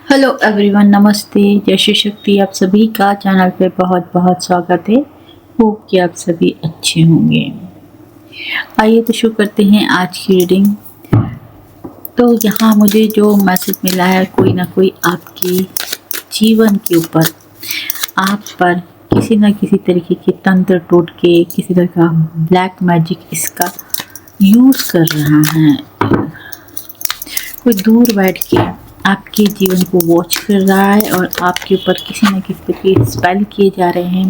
Hello everyone, नमस्ते, जय श्री शक्ति। आप सभी का चैनल पे बहुत बहुत स्वागत है। होप कि आप सभी अच्छे होंगे। आइए तो शुरू करते हैं आज की रीडिंग। तो यहाँ मुझे जो मैसेज मिला है, कोई ना कोई आपके जीवन के ऊपर, आप पर किसी न किसी तरीके के तंत्र टोटके, किसी तरह का ब्लैक मैजिक इसका यूज़ कर रहा है। कोई दूर बैठ के आपके जीवन को वॉच कर रहा है और आपके ऊपर किसी न किसी तरीके के स्पेल किए जा रहे हैं,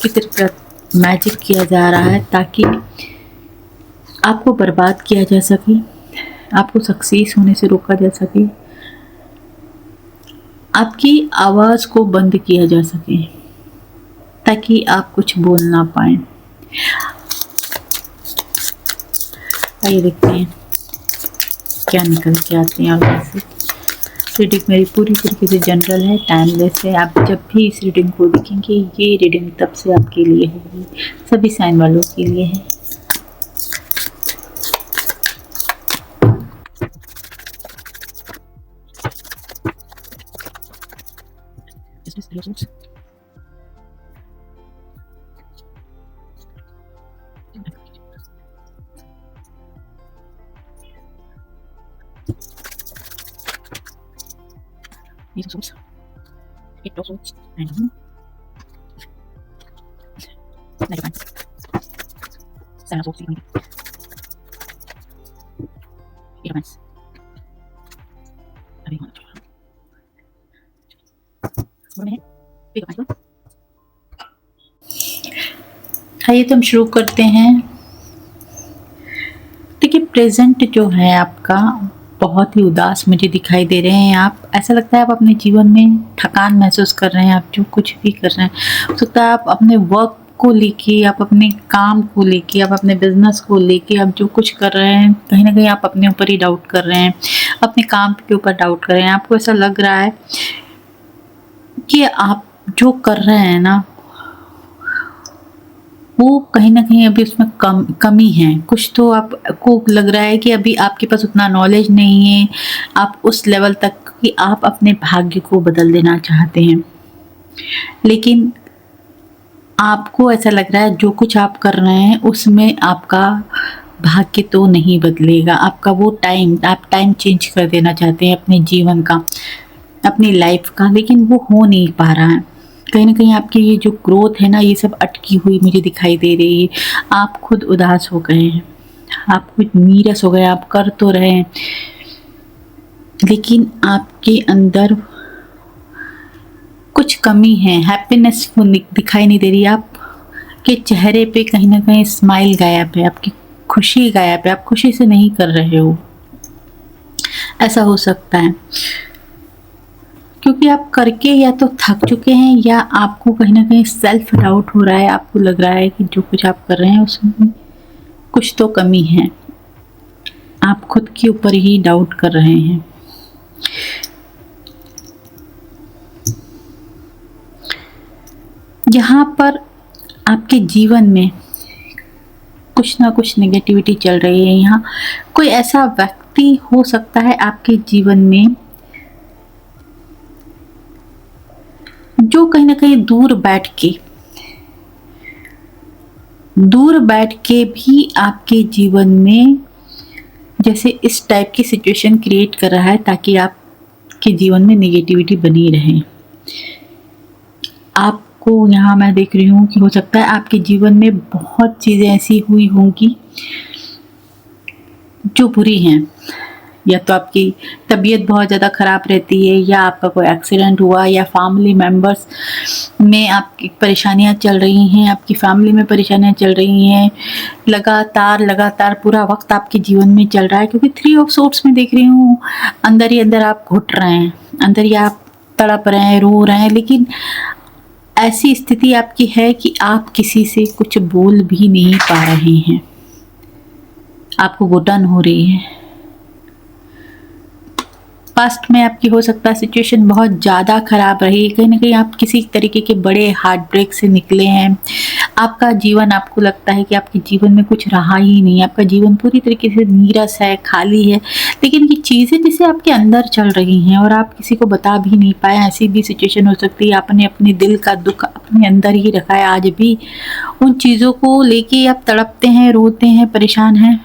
किसी तरह का मैजिक किया जा रहा है ताकि आपको बर्बाद किया जा सके, आपको सक्सेस होने से रोका जा सके, आपकी आवाज़ को बंद किया जा सके ताकि आप कुछ बोल ना पाए। आइए देखते हैं क्या निकल के आते हैं। और से रीडिंग मेरी पूरी तरीके से जनरल है, टाइमलेस है। आप जब भी इस रीडिंग को देखेंगे, ये रीडिंग तब से आपके लिए होगी, सभी साइन वालों के लिए है। These are sorts. It also and like fine. Sana sorts ini. It fine. अभी होना चाहिए। और मैं पिक अप आइए तो हम शुरू करते हैं। देखिए, प्रेजेंट जो है आपका बहुत ही उदास मुझे दिखाई दे रहे हैं। आप, ऐसा लगता है आप अपने जीवन में थकान महसूस कर रहे हैं। आप जो कुछ भी कर रहे हैं, हो सकता है आप अपने वर्क को लेके, आप अपने काम को लेके, आप अपने बिजनेस को लेके, आप जो कुछ कर रहे हैं, कहीं ना कहीं आप अपने ऊपर ही डाउट कर रहे हैं, अपने काम के ऊपर डाउट कर रहे हैं। आपको ऐसा लग रहा है कि आप जो कर रहे हैं ना, वो कहीं न कहीं अभी उसमें कमी है। कुछ तो आपको लग रहा है कि अभी आपके पास उतना नॉलेज नहीं है, आप उस लेवल तक कि आप अपने भाग्य को बदल देना चाहते हैं। लेकिन आपको ऐसा लग रहा है जो कुछ आप कर रहे हैं उसमें आपका भाग्य तो नहीं बदलेगा। आपका वो आप टाइम चेंज कर देना चाहते हैं अपने जीवन का, अपनी लाइफ का, लेकिन वो हो नहीं पा रहा है। कहीं न कहीं आपकी ये जो ग्रोथ है ना, ये सब अटकी हुई मुझे दिखाई दे रही है। आप खुद उदास हो गए हैं, आप खुद नीरस हो गए, आप कर तो रहे हैं, लेकिन आपके अंदर कुछ कमी है। हैप्पीनेस दिखाई नहीं दे रही। आपके चेहरे पे कहीं न कहीं स्माइल गायब है, आपकी खुशी गायब है, आप खुशी से नहीं कर रहे हो। ऐसा हो सकता है क्योंकि आप करके या तो थक चुके हैं या आपको कहीं न कहीं सेल्फ डाउट हो रहा है। आपको लग रहा है कि जो कुछ आप कर रहे हैं उसमें कुछ तो कमी है। आप खुद के ऊपर ही डाउट कर रहे हैं। यहाँ पर आपके जीवन में कुछ ना कुछ नेगेटिविटी चल रही है। यहाँ कोई ऐसा व्यक्ति हो सकता है आपके जीवन में जो कहीं ना कहीं दूर बैठ के भी आपके जीवन में जैसे इस टाइप की सिचुएशन क्रिएट कर रहा है ताकि आपके जीवन में नेगेटिविटी बनी रहे। आपको यहाँ मैं देख रही हूँ कि हो सकता है आपके जीवन में बहुत चीज़ें ऐसी हुई होंगी जो बुरी हैं, या तो आपकी तबीयत बहुत ज़्यादा ख़राब रहती है, या आपका कोई एक्सीडेंट हुआ, या फैमिली मेम्बर्स में आपकी परेशानियां चल रही हैं, आपकी फैमिली में परेशानियां चल रही हैं, लगातार पूरा वक्त आपके जीवन में चल रहा है। क्योंकि 3 ऑफ सोर्ड्स में देख रही हूँ, अंदर ही अंदर आप घुट रहे हैं, अंदर ही आप तड़प रहे हैं, रो रहे हैं, लेकिन ऐसी स्थिति आपकी है कि आप किसी से कुछ बोल भी नहीं पा रहे हैं। आपको घुटन हो रही है। पास्ट में आपकी हो सकता है सिचुएशन बहुत ज़्यादा ख़राब रही, कहीं ना कहीं आप किसी तरीके के बड़े हार्ट ब्रेक से निकले हैं। आपका जीवन, आपको लगता है कि आपके जीवन में कुछ रहा ही नहीं, आपका जीवन पूरी तरीके से नीरस है, खाली है। लेकिन ये चीज़ें जैसे आपके अंदर चल रही हैं और आप किसी को बता भी नहीं पाए, ऐसी भी सिचुएशन हो सकती है आपने अपने दिल का दुःख अपने अंदर ही रखा है। आज भी उन चीज़ों को लेके आप तड़पते हैं, रोते हैं, परेशान हैं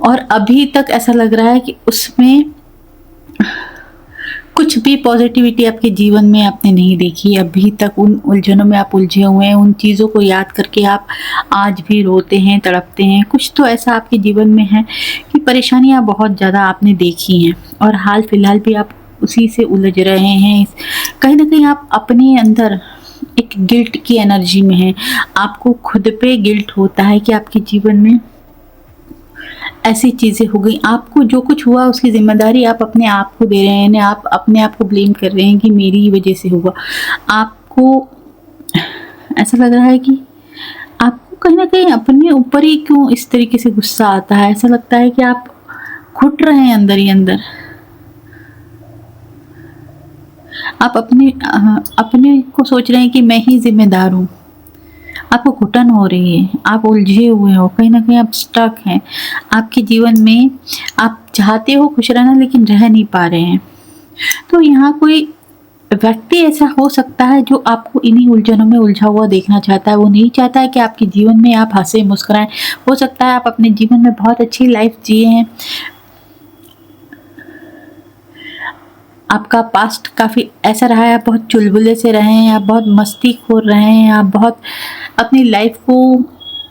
और अभी तक ऐसा लग रहा है कि उसमें कुछ भी पॉजिटिविटी आपके जीवन में आपने नहीं देखी। अभी तक उन उलझनों में आप उलझे हुए हैं, उन चीज़ों को याद करके आप आज भी रोते हैं, तड़पते हैं। कुछ तो ऐसा आपके जीवन में है कि परेशानियाँ बहुत ज़्यादा आपने देखी हैं और हाल फिलहाल भी आप उसी से उलझ रहे हैं। कहीं न कहीं आप अपने अंदर एक गिल्ट की एनर्जी में हैं। आपको खुद पे गिल्ट होता है कि आपके जीवन में ऐसी चीज़ें हो गई, आपको जो कुछ हुआ उसकी ज़िम्मेदारी आप अपने आप को दे रहे हैं, यानी आप अपने आप को ब्लेम कर रहे हैं कि मेरी ही वजह से हुआ। आपको ऐसा लग रहा है कि आपको कहीं न कहीं अपने ऊपर ही क्यों इस तरीके से गुस्सा आता है, ऐसा लगता है कि आप घुट रहे हैं अंदर ही अंदर। आप अपने को सोच रहे हैं कि मैं ही ज़िम्मेदार हूँ। आपको घुटन हो रही है, आप उलझे हुए हो, कहीं न कहीं आप स्टक हैं। आपके जीवन में आप चाहते हो खुश रहना लेकिन रह नहीं पा रहे हैं। तो यहाँ कोई व्यक्ति ऐसा हो सकता है जो आपको इन्हीं उलझनों में उलझा हुआ देखना चाहता है। वो नहीं चाहता है कि आपके जीवन में आप हँसे मुस्कुराएँ। हो सकता है आप अपने जीवन में बहुत अच्छी लाइफ़ जिए हैं। आपका पास्ट काफ़ी ऐसा रहा है, आप बहुत चुलबुले से रहे हैं, आप बहुत मस्तीखोर रहे हैं, आप बहुत अपनी लाइफ को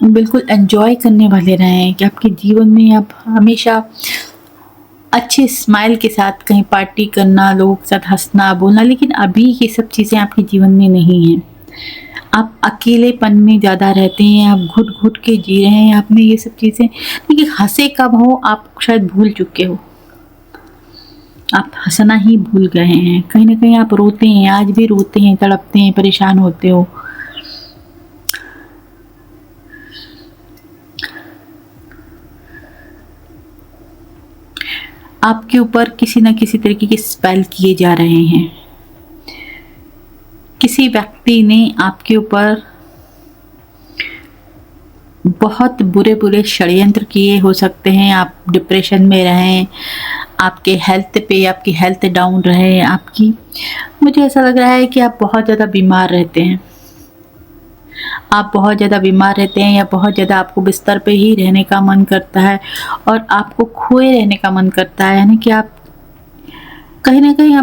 बिल्कुल एन्जॉय करने वाले रहे हैं कि आपके जीवन में आप हमेशा अच्छे स्माइल के साथ कहीं पार्टी करना, लोगों के साथ हँसना, बोलना। लेकिन अभी ये सब चीज़ें आपके जीवन में नहीं हैं। आप अकेलेपन में ज़्यादा रहते हैं, आप घुट-घुट के जी रहे हैं, आपने ये सब चीज़ें, देखिए हँसे कब हो आप शायद भूल चुके हो। आप हँसना ही भूल गए हैं। कहीं न कहीं आप रोते हैं, आज भी रोते हैं, तड़पते हैं, परेशान होते हो। आपके ऊपर किसी न किसी तरीके के स्पेल किए जा रहे हैं। किसी व्यक्ति ने आपके ऊपर बहुत बुरे-बुरे षड्यंत्र किए हो सकते हैं। आप डिप्रेशन में रहें, आपके आपकी हेल्थ डाउन रहे आपकी। मुझे ऐसा लग रहा है कि आप बहुत ज़्यादा बीमार रहते हैं। आप बहुत ज़्यादा बीमार रहते हैं या बहुत ज़्यादा आपको बिस्तर पे ही रहने का मन करता है और आपको खोए रहने का मन करता है। यानी कि आप कहीं न कहीं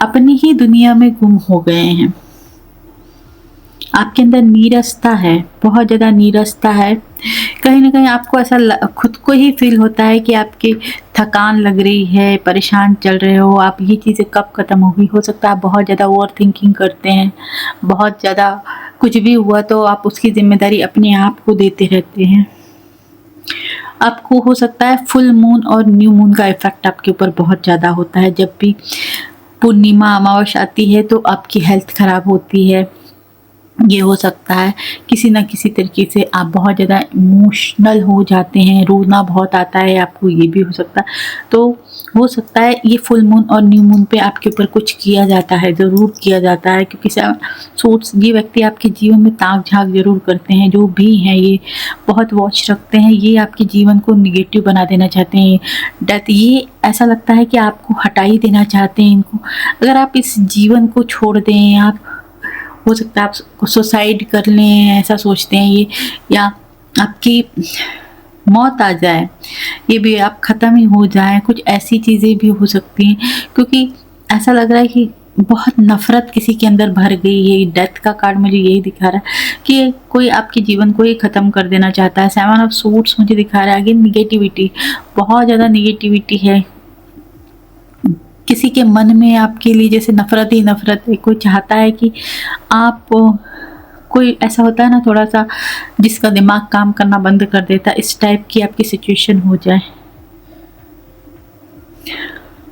अपनी ही दुनिया में गुम हो गए हैं। आपके अंदर नीरसता है, बहुत ज़्यादा नीरसता है। कहीं न कहीं आपको ऐसा खुद को ही फ़ील होता है कि आपकी थकान लग रही है, परेशान चल रहे हो, आप ये चीज़ें कब ख़त्म होगी। हो सकता है आप बहुत ज़्यादा ओवरथिंकिंग करते हैं, बहुत ज़्यादा कुछ भी हुआ तो आप उसकी ज़िम्मेदारी अपने आप को देते रहते हैं। आपको हो सकता है फुल मून और न्यू मून का इफ़ेक्ट आपके ऊपर बहुत ज़्यादा होता है। जब भी पूर्णिमा, अमावस्या आती है तो आपकी हेल्थ ख़राब होती है। ये हो सकता है किसी न किसी तरीके से आप बहुत ज़्यादा इमोशनल हो जाते हैं, रोना बहुत आता है आपको, ये भी हो सकता है। तो हो सकता है ये फुल मून और न्यू मून पे आपके ऊपर कुछ किया जाता है, ज़रूर किया जाता है, क्योंकि सोर्स ये व्यक्ति आपके जीवन में ताक-झाँक ज़रूर करते हैं। जो भी हैं ये बहुत वॉच रखते हैं, ये आपके जीवन को नेगेटिव बना देना चाहते हैं। डेथ, ये ऐसा लगता है कि आपको हटा ही देना चाहते हैं इनको। अगर आप इस जीवन को छोड़ दें, आप हो सकता है आप सुसाइड कर लें, ऐसा सोचते हैं ये, या आपकी मौत आ जाए, ये भी आप ख़त्म ही हो जाएँ, कुछ ऐसी चीज़ें भी हो सकती हैं। क्योंकि ऐसा लग रहा है कि बहुत नफ़रत किसी के अंदर भर गई है। डेथ का कार्ड मुझे यही दिखा रहा है कि कोई आपके जीवन को ही ख़त्म कर देना चाहता है। 7 ऑफ सूट्स मुझे दिखा रहा है अगेन निगेटिविटी, बहुत ज़्यादा निगेटिविटी है। किसी के मन में आपके लिए जैसे नफ़रत ही नफ़रत है। कोई चाहता है कि आप, कोई ऐसा होता है ना थोड़ा-सा जिसका दिमाग काम करना बंद कर देता है, इस टाइप की आपकी सिचुएशन हो जाए।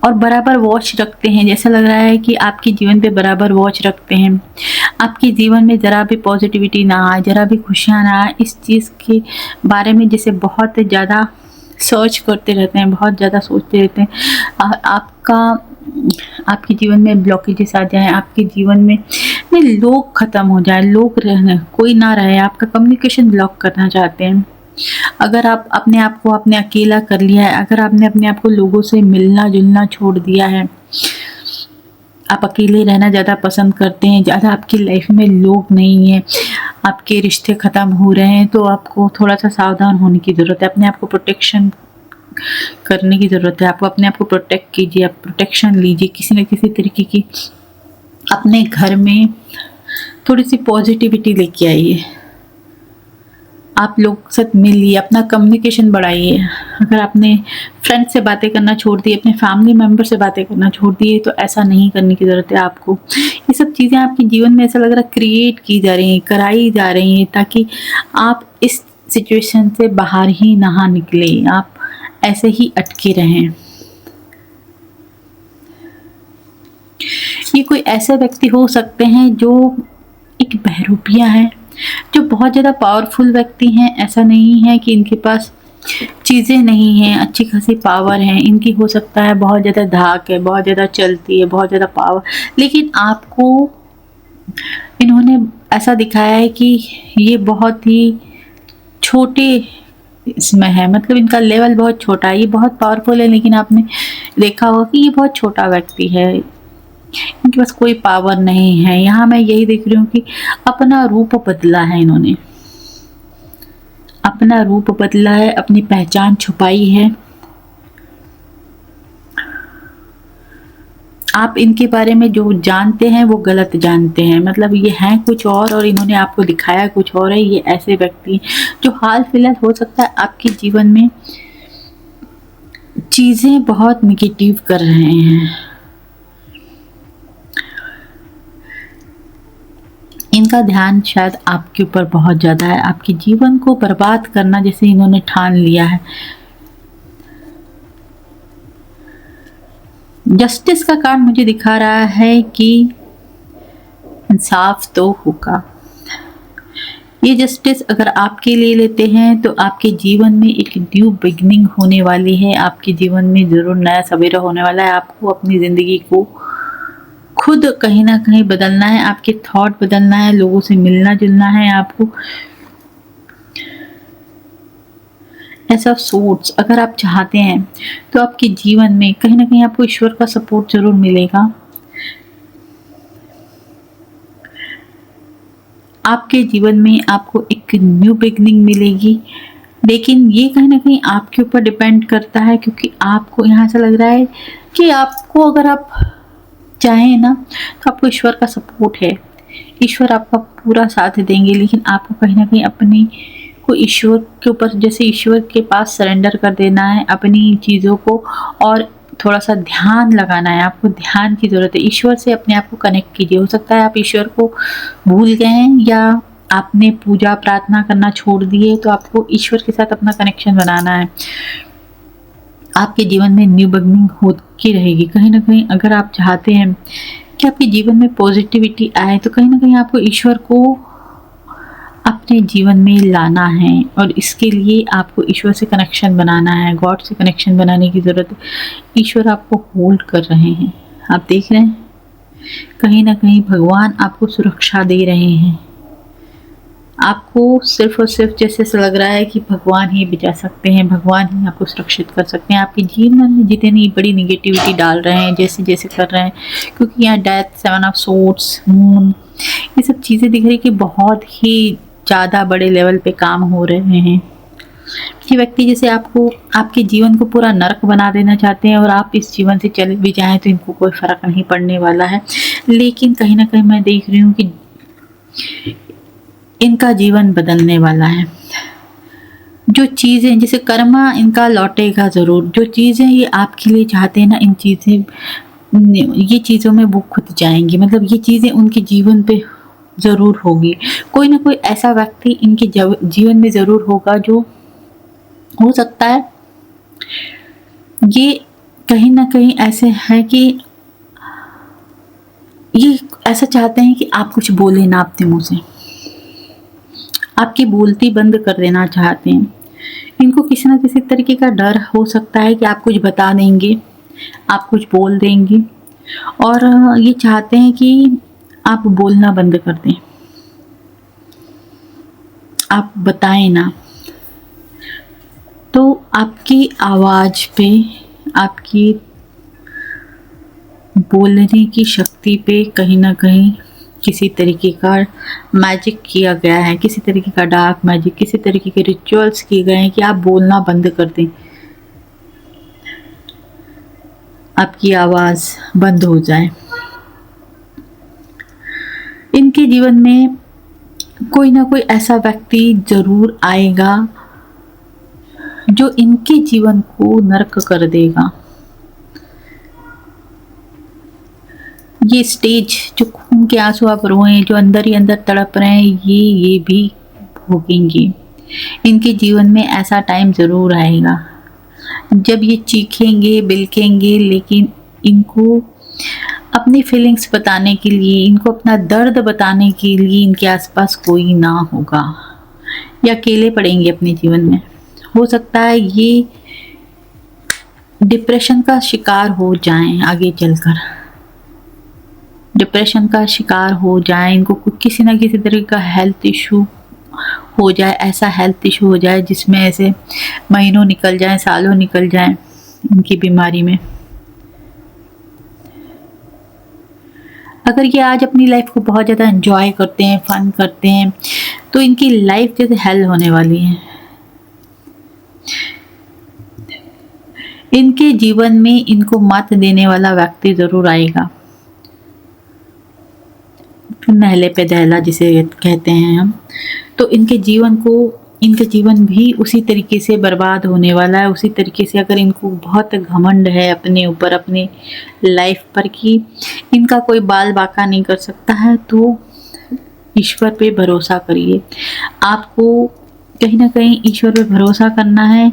और बराबर वॉच रखते हैं, जैसा लग रहा है कि आपके जीवन पे बराबर वॉच रखते हैं। आपके जीवन में ज़रा भी पॉजिटिविटी ना आए, ज़रा भी खुशियाँ ना आए, इस चीज़ के बारे में जैसे बहुत ज़्यादा सर्च करते रहते हैं, बहुत ज़्यादा सोचते रहते हैं। आपके जीवन में ब्लॉकेजेस आ जाएँ, आपके जीवन में में लोग खत्म हो जाए, लोग रहने कोई ना रहे, आपका कम्युनिकेशन ब्लॉक करना चाहते हैं। अगर आप अपने आप को आपने अकेला कर लिया है, अगर आपने अपने आप को लोगों से मिलना जुलना छोड़ दिया है, आप अकेले रहना ज़्यादा पसंद करते हैं, ज़्यादा आपकी लाइफ में लोग नहीं हैं, आपके रिश्ते ख़त्म हो रहे हैं, तो आपको थोड़ा-सा सावधान होने की ज़रूरत है। अपने आप को प्रोटेक्शन करने की ज़रूरत है। आपको अपने आप को प्रोटेक्ट कीजिए, आप प्रोटेक्शन लीजिए किसी न किसी तरीके की। अपने घर में थोड़ी-सी पॉज़िटिविटी लेके आइए। आप लोग के साथ मिलिए, अपना कम्युनिकेशन बढ़ाइए। अगर आपने फ्रेंड से बातें करना छोड़ दी, अपने फैमिली मेंबर से बातें करना छोड़ दिए, तो ऐसा नहीं करने की ज़रूरत है आपको। ये सब चीज़ें आपके जीवन में ऐसा लग रहा है क्रिएट की जा रही हैं, कराई जा रही हैं, ताकि आप इस सिचुएशन से बाहर ही ना निकलें, आप ऐसे ही अटके रहें। ये कोई ऐसे व्यक्ति हो सकते हैं जो एक बहरूपिया है, जो बहुत ज़्यादा पावरफुल व्यक्ति हैं। ऐसा नहीं है कि इनके पास चीज़ें नहीं हैं, अच्छी खासी पावर है इनकी। हो सकता है बहुत ज़्यादा धाक है, बहुत ज़्यादा चलती है, बहुत ज़्यादा पावर, लेकिन आपको इन्होंने ऐसा दिखाया है कि ये बहुत ही छोटे इसमें है, मतलब इनका लेवल बहुत छोटा है। ये बहुत पावरफुल है, लेकिन आपने देखा होगा कि ये बहुत छोटा व्यक्ति है, इनके पास कोई पावर नहीं है। यहाँ मैं यही देख रही हूँ कि अपना रूप बदला है इन्होंने, अपना रूप बदला है, अपनी पहचान छुपाई है। आप इनके बारे में जो जानते हैं वो गलत जानते हैं, मतलब ये हैं कुछ और इन्होंने आपको दिखाया कुछ और है। ये ऐसे व्यक्ति जो हाल फिलहाल हो सकता है आपके जीवन में चीज़ें बहुत निगेटिव कर रहे हैं। इनका ध्यान शायद आपके ऊपर बहुत ज़्यादा है, आपके जीवन को बर्बाद करना जैसे इन्होंने ठान लिया है। जस्टिस का कार्ड मुझे दिखा रहा है कि इंसाफ तो होगा। ये जस्टिस अगर आपके लिए लेते हैं तो आपके जीवन में एक न्यू बिगनिंग होने वाली है, आपके जीवन में ज़रूर नया सवेरा होने वाला है। आपको अपनी ज़िंदगी को खुद कहीं ना कहीं बदलना है, आपके थॉट बदलना है, लोगों से मिलना जुलना है आपको। ऐसा सोर्स अगर आप चाहते हैं तो आपके जीवन में कहीं ना कहीं आपको ईश्वर का सपोर्ट जरूर मिलेगा। आपके जीवन में आपको एक न्यू बिगनिंग मिलेगी, लेकिन ये कहीं ना कहीं आपके ऊपर डिपेंड करता है, क्योंकि आपको यहाँ से लग रहा है कि आपको अगर आप चाहें ना तो आपको ईश्वर का सपोर्ट है, ईश्वर आपका पूरा साथ देंगे। लेकिन आपको कहीं ना कहीं अपनी को ईश्वर के ऊपर, जैसे ईश्वर के पास सरेंडर कर देना है अपनी चीज़ों को, और थोड़ा सा ध्यान लगाना है। आपको ध्यान की ज़रूरत है, ईश्वर से अपने आप को कनेक्ट कीजिए। हो सकता है आप ईश्वर को भूल गए हैं या आपने पूजा प्रार्थना करना छोड़ दिए, तो आपको ईश्वर के साथ अपना कनेक्शन बनाना है। आपके जीवन में न्यू बिगनिंग होती रहेगी। कहीं ना कहीं अगर आप चाहते हैं कि आपके जीवन में पॉजिटिविटी आए, तो कहीं ना कहीं आपको ईश्वर को अपने जीवन में लाना है, और इसके लिए आपको ईश्वर से कनेक्शन बनाना है, गॉड से कनेक्शन बनाने की ज़रूरत है। ईश्वर आपको होल्ड कर रहे हैं, आप देख रहे हैं कहीं ना कहीं भगवान आपको सुरक्षा दे रहे हैं। आपको सिर्फ और सिर्फ जैसे ऐसा लग रहा है कि भगवान ही बचा सकते हैं, भगवान ही आपको सुरक्षित कर सकते हैं। आपके जीवन में जितनी बड़ी निगेटिविटी डाल रहे हैं, जैसे जैसे कर रहे हैं, क्योंकि यहाँ डेथ, 7 ऑफ सोर्ड्स, मून, ये सब चीज़ें दिख रही कि बहुत ही ज़्यादा बड़े लेवल पे काम हो रहे हैं। ये व्यक्ति जैसे आपको आपके जीवन को पूरा नरक बना देना चाहते हैं, और आप इस जीवन से चले भी जाएं तो इनको कोई फ़र्क नहीं पड़ने वाला है। लेकिन कहीं ना कहीं मैं देख रही हूँ कि इनका जीवन बदलने वाला है। जो चीज़ें जैसे कर्मा इनका लौटेगा ज़रूर। जो चीज़ें ये आपके लिए चाहते हैं ना, इन चीज़ें, ये चीज़ों में वो खुद जाएंगी, मतलब ये चीज़ें उनके जीवन पे ज़रूर होगी। कोई ना कोई ऐसा व्यक्ति इनके जीवन में ज़रूर होगा जो हो सकता है ये कहीं ना कहीं ऐसे है कि ये ऐसा चाहते हैं कि आप कुछ बोले ना अपने मुँह से, आपकी बोलती बंद कर देना चाहते हैं। इनको किसी न किसी तरीके का डर हो सकता है कि आप कुछ बता देंगे, आप कुछ बोल देंगे, और ये चाहते हैं कि आप बोलना बंद कर दें, आप बताएं ना, तो आपकी आवाज़ पे, आपकी बोलने की शक्ति पे कहीं ना कहीं किसी तरीके का मैजिक किया गया है, किसी तरीके का डार्क मैजिक, किसी तरीके के रिचुअल्स किए गए हैं कि आप बोलना बंद कर दें, आपकी आवाज़ बंद हो जाए। इनके जीवन में कोई ना कोई ऐसा व्यक्ति ज़रूर आएगा जो इनके जीवन को नर्क कर देगा। ये स्टेज, जो खून के आंसू आप रोए, जो अंदर ही अंदर तड़प रहे हैं, ये भी भोगेंगे। इनके जीवन में ऐसा टाइम ज़रूर आएगा जब ये चीखेंगे, बिलखेंगे, लेकिन इनको अपनी फीलिंग्स बताने के लिए, इनको अपना दर्द बताने के लिए इनके आसपास कोई ना होगा, या अकेले पड़ेंगे अपने जीवन में। हो सकता है ये डिप्रेशन का शिकार हो जाएं, आगे चलकर डिप्रेशन का शिकार हो जाएं, इनको किसी ना किसी तरह का हेल्थ इशू हो जाए, ऐसा हेल्थ इशू हो जाए जिसमें ऐसे महीनों निकल जाएं, सालों निकल जाएं इनकी बीमारी में। अगर ये आज अपनी लाइफ को बहुत ज़्यादा एंजॉय करते हैं, फन करते हैं, तो इनकी लाइफ जैसे हेल होने वाली है। इनके जीवन में इनको मत देने वाला व्यक्ति ज़रूर आएगा, नहले पे दहला जिसे कहते हैं हम। तो इनके जीवन भी उसी तरीके से बर्बाद होने वाला है, उसी तरीके से। अगर इनको बहुत घमंड है अपने ऊपर, अपनी लाइफ पर, कि इनका कोई बाल बाका नहीं कर सकता है, तो ईश्वर पे भरोसा करिए। आपको कहीं ना कहीं ईश्वर पे भरोसा करना है,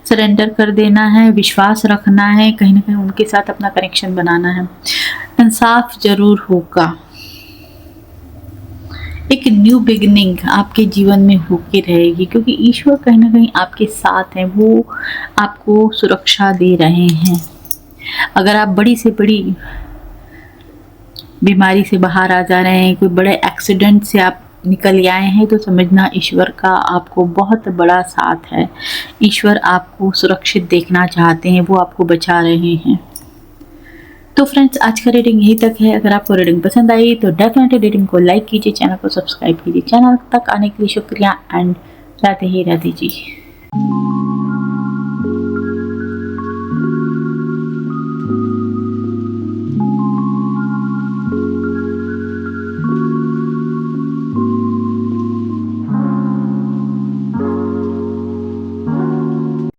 सरेंडर कर देना है, विश्वास रखना है, कहीं ना कहीं उनके साथ अपना कनेक्शन बनाना है। इंसाफ जरूर होगा, एक न्यू बिगिनिंग आपके जीवन में होके रहेगी, क्योंकि ईश्वर कहीं ना कहीं आपके साथ हैं, वो आपको सुरक्षा दे रहे हैं। अगर आप बड़ी से बड़ी बीमारी से बाहर आ जा रहे हैं, कोई बड़े एक्सीडेंट से आप निकल आए हैं, तो समझना ईश्वर का आपको बहुत बड़ा साथ है। ईश्वर आपको सुरक्षित देखना चाहते हैं, वो आपको बचा रहे हैं। तो फ्रेंड्स, आज का रीडिंग यही तक है। अगर आपको रीडिंग पसंद आई तो डेफिनेटली रीडिंग को लाइक कीजिए, चैनल को सब्सक्राइब कीजिए। चैनल तक आने के लिए शुक्रिया एंड राधे ही राधे जी।